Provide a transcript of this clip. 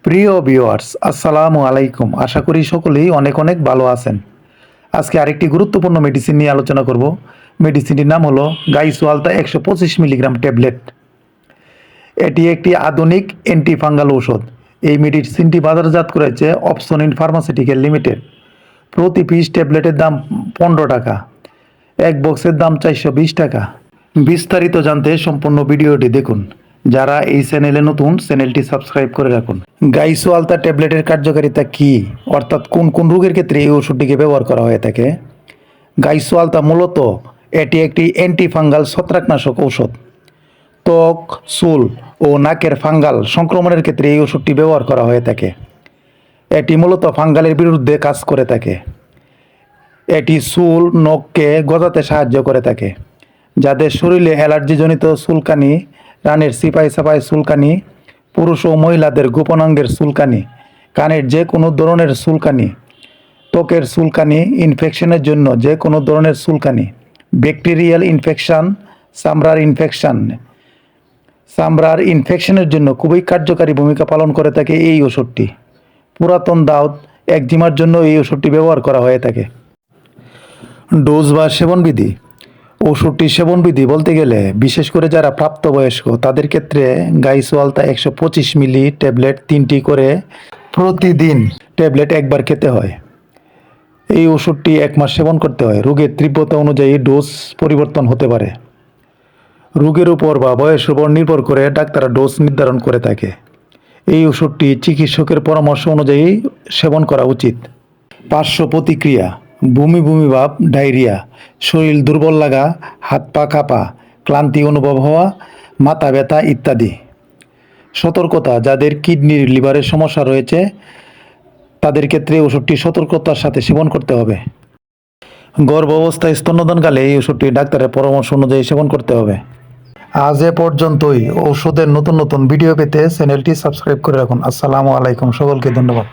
প্রিয় ভিউয়ার্স, আসসালামু আলাইকুম। আশা করি সকলেই অনেক অনেক ভালো আছেন। আজকে আরেকটি গুরুত্বপূর্ণ মেডিসিন নিয়ে আলোচনা করব। মেডিসিনটির নাম হলো গাইসোয়ালতা 125 মিলিগ্রাম ট্যাবলেট। এটি একটি আধুনিক অ্যান্টিফাঙ্গাল ঔষধ। এই মেডিসিনটি বাজারজাত করেছে অপসনিন ফার্মাসিউটিক্যাল লিমিটেড। প্রতি পিস ট্যাবলেটের দাম 15 টাকা। এক বক্সের দাম 420 টাকা। বিস্তারিত জানতে সম্পূর্ণ ভিডিওটি দেখুন। যারা এই চ্যানেলে নতুন, চ্যানেলটি সাবস্ক্রাইব করে রাখুন। গাইসোয়ালতা ট্যাবলেটের কার্যকারিতা কি, অর্থাৎ কোন কোন রোগের ক্ষেত্রে এই ওষুধটিকে ব্যবহার করা হয়ে থাকে? গাইসোয়ালতা মূলত এটি একটি অ্যান্টিফাঙ্গাল ছত্রাকনাশক ঔষধ। ত্বক, চুল ও নাকের ফাঙ্গাল সংক্রমণের ক্ষেত্রে এই ওষুধটি ব্যবহার করা হয়ে থাকে। এটি মূলত ফাঙ্গালের বিরুদ্ধে কাজ করে থাকে। এটি চুল, নখকে গজাতে সাহায্য করে থাকে। যাদের শরীরে অ্যালার্জিজনিত চুলকানি, রানের সিপাই সাপাই চুলকানি, পুরুষ ও মহিলাদের গোপনাঙ্গের চুলকানি, কানের যে কোনো ধরনের চুলকানি, ত্বকের চুলকানি, ইনফেকশনের জন্য যে কোনো ধরনের চুলকানি, ব্যাকটেরিয়াল ইনফেকশন, চামড়ার ইনফেকশনের জন্য খুবই কার্যকারী ভূমিকা পালন করে থাকে এই ওষুধটি। পুরাতন দাউদ, একজিমার জন্য এই ওষুধটি ব্যবহার করা হয়ে থাকে। ডোজ বা সেবনবিধি। ওষুধটির সেবনবিধি বলতে গেলে বিশেষ করে যারা প্রাপ্তবয়স্ক তাদের ক্ষেত্রে গাইসোয়ালতা 125 মিলি ট্যাবলেট 3টি করে প্রতিদিন ট্যাবলেট একবার খেতে হয়। এই ওষুধটি 1 মাস সেবন করতে হয়। রোগের তীব্রতা অনুযায়ী ডোজ পরিবর্তন হতে পারে। রোগের উপর বা বয়সের উপর নির্ভর করে ডাক্তাররা ডোজ নির্ধারণ করে থাকে। এই ওষুধটি চিকিৎসকের পরামর্শ অনুযায়ী সেবন করা উচিত। পার্শ্ব প্রতিক্রিয়া: বমি বমি ভাব, ডায়রিয়া, শরীর দুর্বল লাগা, হাত পা কাঁপা, ক্লান্তি অনুভব হওয়া, মাথা ব্যথা ইত্যাদি। সতর্কতা: যাদের কিডনির লিভারের সমস্যা রয়েছে তাদের ক্ষেত্রে ওষুধটি সতর্কতার সাথে সেবন করতে হবে। গর্ভাবস্থায় স্তন্যদানকালে এই ওষুধটি ডাক্তারের পরামর্শ অনুযায়ী সেবন করতে হবে। আজ এ পর্যন্তই। ওষুধের নতুন নতুন ভিডিও পেতে চ্যানেলটি সাবস্ক্রাইব করে রাখুন। আসসালামু আলাইকুম। সকলকে ধন্যবাদ।